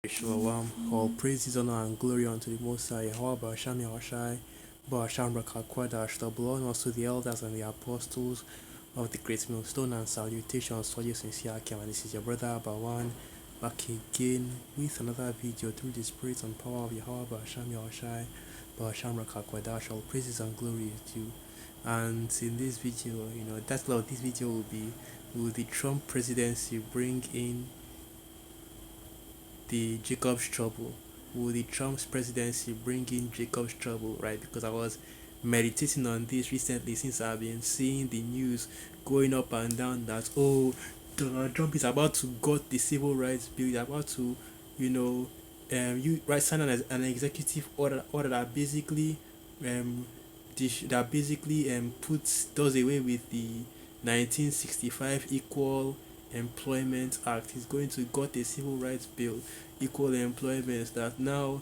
Shalom, all praises, honor, and glory unto the Most High, Yahweh, Hashem, Yahushai, Ba'asham, Rakakwadash, the blood, also the elders and the apostles of the great millstone, and salutations to you sincere Akim, and this is your brother Abawan, back again with another video through the spirit and power of Yahweh, Ba'asham, Yahushai, Ba'asham, Rakakwadash, all praises and glory is due. And in this video, the title of this video will be, will the Trump presidency bring in the Jacob's trouble? Will the Trump's presidency bring in Jacob's trouble, right? Because I was meditating on this recently since I've been seeing the news going up and down that, oh, Donald Trump is about to gut the civil rights bill, he's about to, sign an executive order that basically um puts does away with the 1965 Equal Employment Act. He's going to gut a civil rights bill, equal employment, that now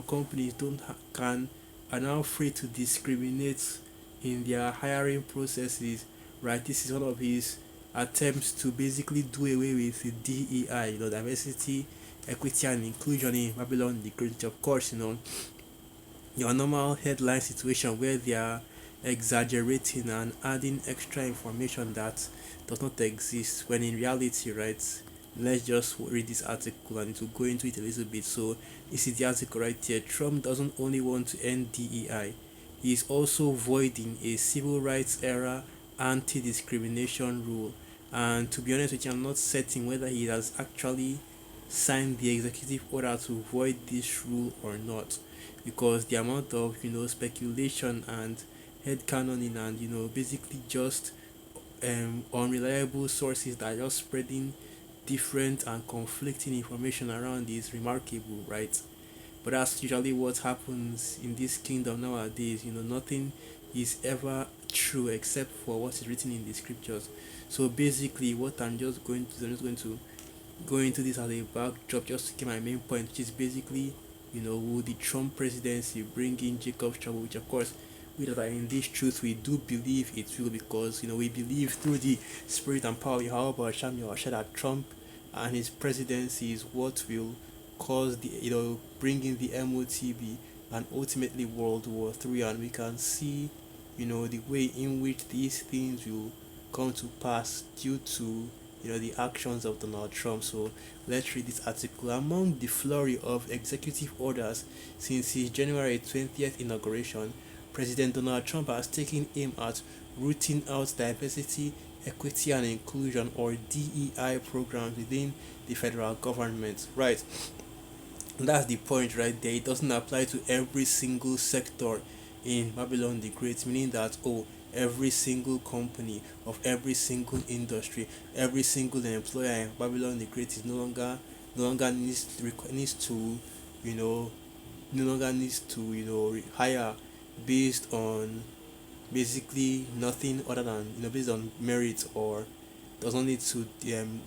companies don't can are now free to discriminate in their hiring processes. Right, this is one of his attempts to basically do away with the DEI, diversity, equity, and inclusion in Babylon the Great. Of course, your normal headline situation where they are exaggerating and adding extra information that does not exist, when in reality, right? Let's just read this article and it will go into it a little bit. So this is the article right here. Trump doesn't only want to end DEI, he is also voiding a civil rights era anti-discrimination rule. And to be honest with you, I'm not certain whether he has actually signed the executive order to void this rule or not, because the amount of speculation and head canoning and basically just unreliable sources that are just spreading different and conflicting information around is remarkable, right? But that's usually what happens in this kingdom nowadays. Nothing is ever true except for what is written in the scriptures. So basically, what I'm just going to go into this as a backdrop just to get my main point, which is basically, will the Trump presidency bring in Jacob's trouble? Which, of course, we that are in this truth, we do believe it will, because we believe through the spirit and power of Yahweh Hashem Yahushua that Trump and his presidency is what will cause the bring in the MOTB and ultimately World War III, and we can see the way in which these things will come to pass due to the actions of Donald Trump. So let's read this article. Among the flurry of executive orders since his January 20th inauguration, President Donald Trump has taken aim at rooting out diversity, equity, and inclusion, or DEI programs within the federal government. Right. And that's the point right there. It doesn't apply to every single sector in Babylon the Great, meaning that, oh, every single company of every single industry, every single employer in Babylon the Great is no longer needs to you know no longer needs to hire based on basically nothing other than based on merit, or does not need to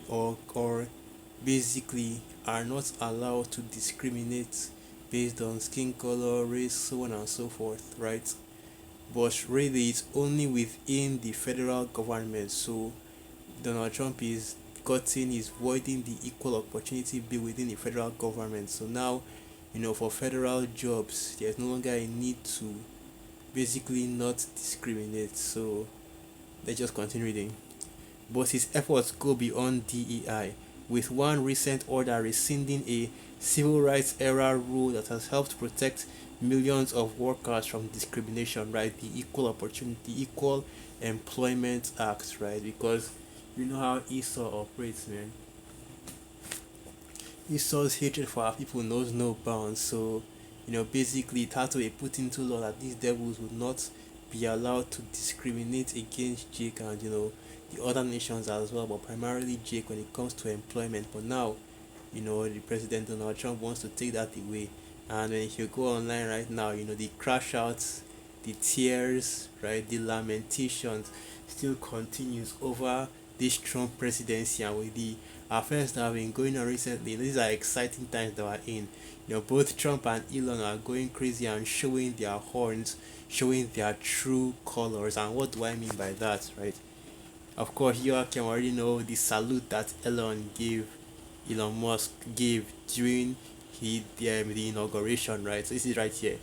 or basically are not allowed to discriminate based on skin color, race, so on and so forth, right? But really it's only within the federal government. So Donald Trump is voiding the equal opportunity bill within the federal government. So now, for federal jobs, there's no longer a need to basically not discriminate. So let's just continue reading. But his efforts go beyond DEI, with one recent order rescinding a civil rights era rule that has helped protect millions of workers from discrimination, right? The Equal Employment Act, right? Because you know how Esau operates, man. Esau's hatred for our people knows no bounds. So basically it had to be put into law that these devils would not be allowed to discriminate against Jake and the other nations as well, but primarily Jake when it comes to employment. But now the president Donald Trump wants to take that away, and when you go online right now, the crash outs, the tears, right, the lamentations still continues over this Trump presidency. And with the affairs that have been going on recently, these are exciting times that we're in. Both Trump and Elon are going crazy and showing their horns, showing their true colors. And what do I mean by that, right? Of course, you all can already know the salute that Elon Musk gave during the inauguration, right? So this is right here.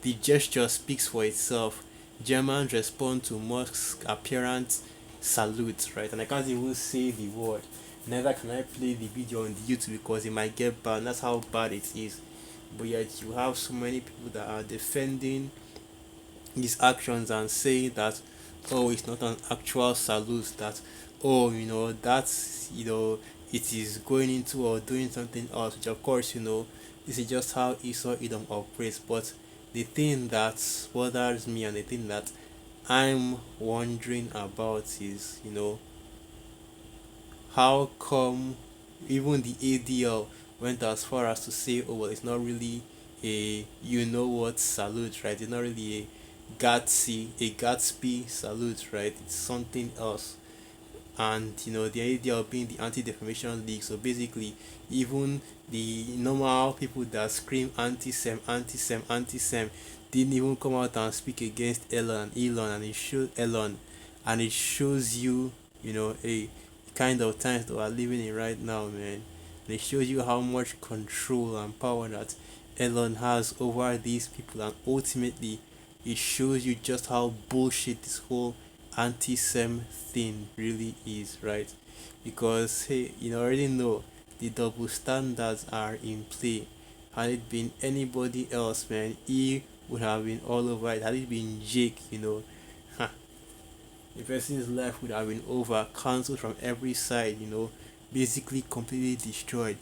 The gesture speaks for itself. Germans respond to Musk's apparent salute, right? And I can't even say the word. Neither can I play the video on the YouTube because it might get banned. That's how bad it is. But yet you have so many people that are defending his actions and saying that, oh, it's not an actual salute, that, oh, that's, it is going into or doing something else, which of course, this is just how Esau Edom operates. But the thing that bothers me and the thing that I'm wondering about is, how come even the ADL went as far as to say, oh well, it's not really a what salute, right? It's not really a Gatsby salute, right? It's something else. And the idea of being the anti-defamation league. So basically, even the normal people that scream anti-sem, anti-sem, anti-sem didn't even come out and speak against Elon, and it shows Elon, and it shows you, a kind of times that we're living in right now, man. And it shows you how much control and power that Elon has over these people, and ultimately, it shows you just how bullshit this whole anti-sem thing really is, right? Because hey, already know the double standards are in play. Had it been anybody else, man, he would have been all over it. Had it been Jake, the person's life would have been over, cancelled from every side, basically completely destroyed.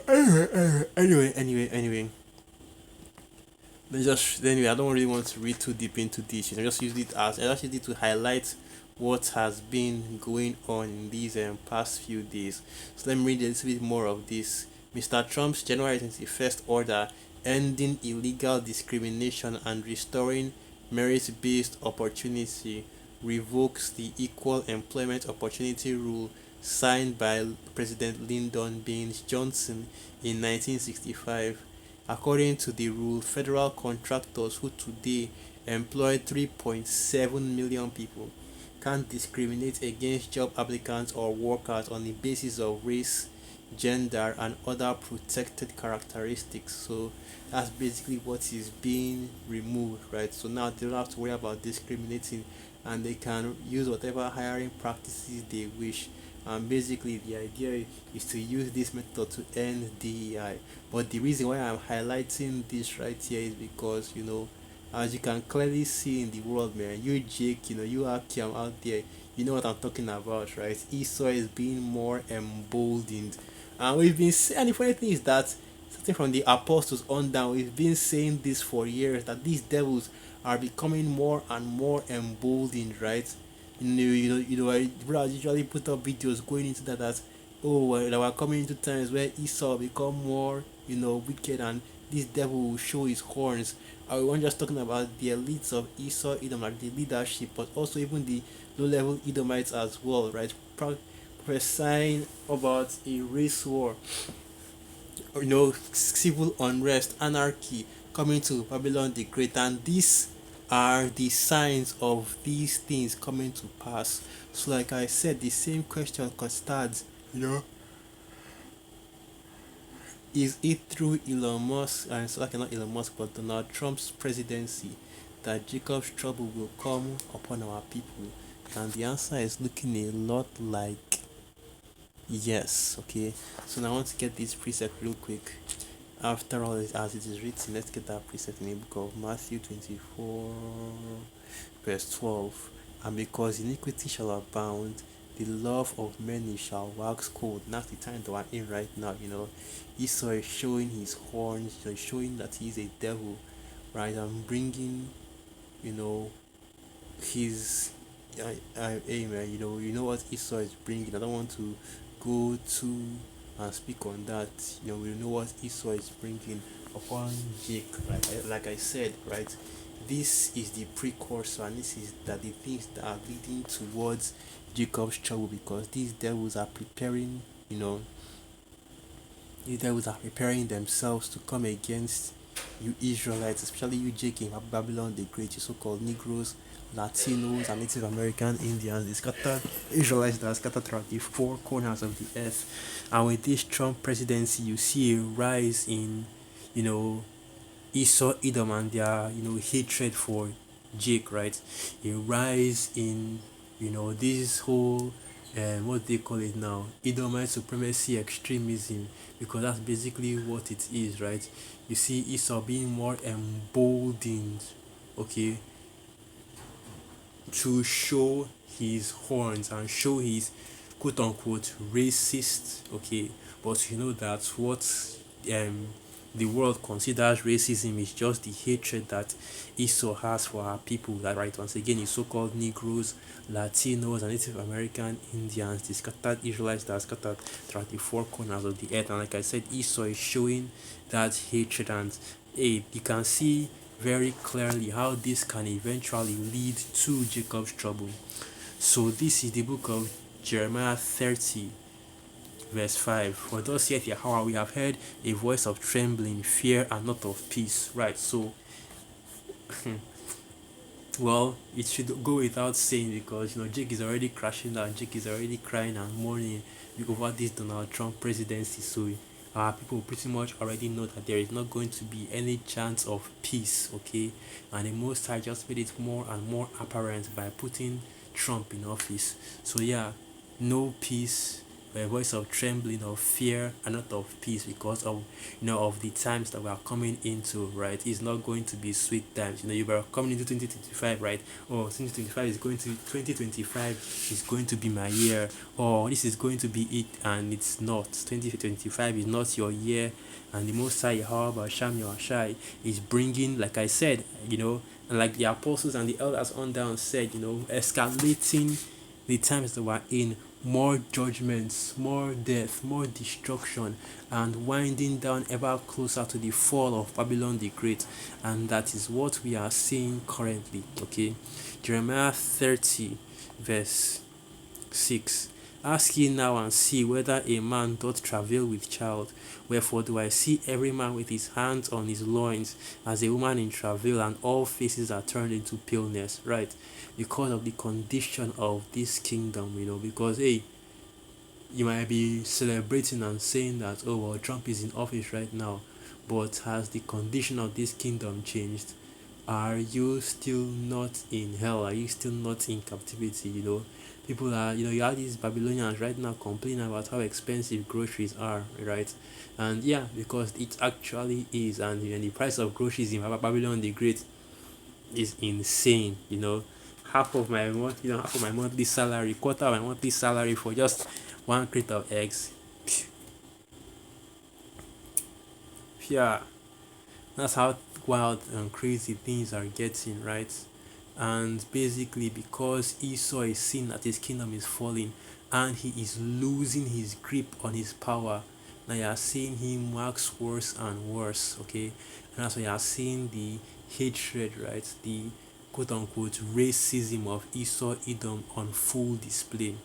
Anyway. Anyway, I don't really want to read too deep into this. I just use it to highlight what has been going on in these past few days. So let me read a little bit more of this. Mr. Trump's January 21st order ending illegal discrimination and restoring merit-based opportunity revokes the Equal Employment Opportunity Rule signed by President Lyndon Baines Johnson in 1965. According to the rule, federal contractors who today employ 3.7 million people can't discriminate against job applicants or workers on the basis of race, gender, and other protected characteristics. So that's basically what is being removed, right? So now they don't have to worry about discriminating, and they can use whatever hiring practices they wish. And basically, the idea is to use this method to end DEI. But the reason why I'm highlighting this right here is because, as you can clearly see in the world, man, you Jake, you Akiam out there, you know what I'm talking about, right? Esau is being more emboldened. And we've been saying, and the funny thing is that, starting from the apostles on down, we've been saying this for years, that these devils are becoming more and more emboldened, right? I usually put up videos going into that oh well, that we're coming into times where Esau become more wicked, and this devil will show his horns. I wasn't just talking about the elites of Esau Edom, like the leadership, but also even the low level Edomites as well, right? Prophesying about a race war, civil unrest, anarchy coming to Babylon the Great, and these are the signs of these things coming to pass. So, like I said, the same question starts, is it through Elon Musk, and so like not Elon Musk, but Donald Trump's presidency, that Jacob's trouble will come upon our people? And the answer is looking a lot like yes. Okay, so now I want to get this preset real quick. After all, as it is written, let's get that preset in the book of Matthew 24, verse 12. And because iniquity shall abound, the love of many shall wax cold. And that's the time that we're in right now. Esau is showing his horns, showing that he's a devil, right? And bringing, his amen. What Esau is bringing. I don't want to go to and speak on that. We know what Esau is bringing upon Jake. Like I said, right? This is the precursor, and this is the things that are leading towards Jacob's trouble, because these devils are preparing, these devils are preparing themselves to come against you Israelites, especially you Jake in Babylon the Great, you so-called Negroes Latinos, and Native American Indians. They scattered Israelites that are scattered throughout the four corners of the earth. And with this Trump presidency, you see a rise in, you know, Esau, Edom, and their hatred for Jake, right? A rise in this whole what they call it now, Edomite supremacy extremism, because that's basically what it is, right? You see Esau being more emboldened, okay, to show his horns and show his quote unquote racist, okay, but you know that what um the world considers racism is just the hatred that Esau has for our people, that right, once again, his so-called Negroes, Latinos, and Native American Indians, the scattered Israelites that are scattered throughout the four corners of the earth. And like I said, Esau is showing that hatred, and hey, you can see very clearly how this can eventually lead to Jacob's trouble. So this is the book of Jeremiah 30, verse 5. For thus saith Yahweh, we have heard a voice of trembling, fear, and not of peace. Right, so well, it should go without saying, because Jake is already crashing down, Jake is already crying and mourning over this Donald Trump presidency. So people pretty much already know that there is not going to be any chance of peace, okay? And the Most High just made it more and more apparent by putting Trump in office. So yeah, no peace, a voice of trembling, of fear, and not of peace, because of of the times that we are coming into, right? It's not going to be sweet times. You are coming into 2025, right? Or 2025 is going to 2025 is going to be my year, or this is going to be it, and it's not. 2025 is not your year, and the Most High, however, Sham Yahshai, is bringing, like I said, and like the apostles and the elders on down said, escalating the times that we're in, more judgments, more death, more destruction, and winding down ever closer to the fall of Babylon the Great. And that is what we are seeing currently. Okay, Jeremiah 30, verse 6. Ask ye now and see whether a man doth travail with child. Wherefore do I see every man with his hands on his loins, as a woman in travail, and all faces are turned into paleness. Right? Because of the condition of this kingdom, because hey, you might be celebrating and saying that, oh well, Trump is in office right now, but has the condition of this kingdom changed? Are you still not in hell? Are you still not in captivity? People are, you have these Babylonians right now complaining about how expensive groceries are, right? And yeah, because it actually is. And the price of groceries in Babylon the Great is insane. Half of my monthly salary, quarter of my monthly salary for just one crate of eggs. Yeah, that's how wild and crazy things are getting, right? And basically, because Esau is seeing that his kingdom is falling and he is losing his grip on his power, now you are seeing him wax worse and worse, okay? And that's why you are seeing the hatred, right? The quote unquote racism of Esau Edom on full display.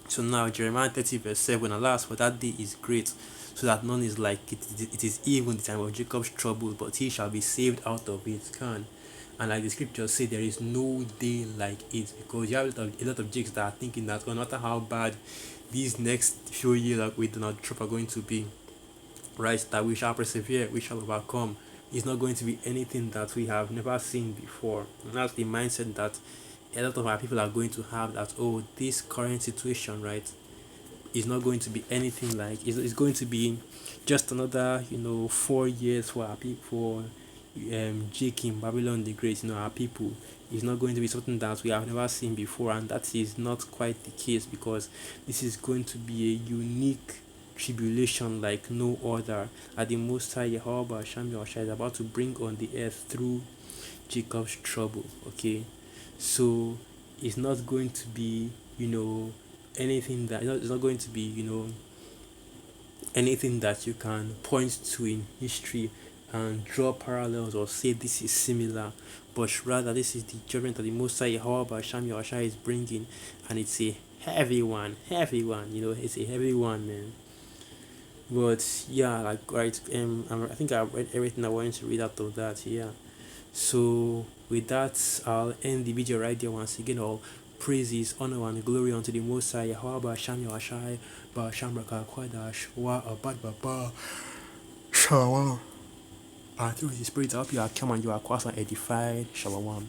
So now Jeremiah 30 verse 7, alas, for that day is great, so that none is like it. It is even the time of Jacob's trouble, but he shall be saved out of it. Can. And like the scriptures say, there is no day like it, because you have a lot of Jakes that are thinking that no matter how bad these next few years like with Donald Trump are going to be, right, that we shall persevere, we shall overcome. It's not going to be anything that we have never seen before. And that's the mindset that a lot of our people are going to have, that oh, this current situation, right, is not going to be anything like it's going to be just another 4 years for our people, for Jake in Babylon the Great, our people. Is not going to be something that we have never seen before, and that is not quite the case, because this is going to be a unique tribulation like no other, at the Most High Yahweh Sham Yahshua is about to bring on the earth through Jacob's trouble. Okay, so it's not going to be anything that it's not going to be anything that you can point to in history and draw parallels or say this is similar, but rather this is the judgment that the Most High Yahweh Sham Yahshua is bringing, and it's a heavy one, it's a heavy one, man. But yeah, like right, I think I read everything I wanted to read out of that. Yeah, So with that, I'll end the video right there. Once again, all praises, honor, and glory unto the Most High. Yahweh Shem Yahshai, Ba Shamraka Kwadash, Wa Abad Baba, Shalom. And through His Spirit, I hope you are come and you are quite edified. Shalom.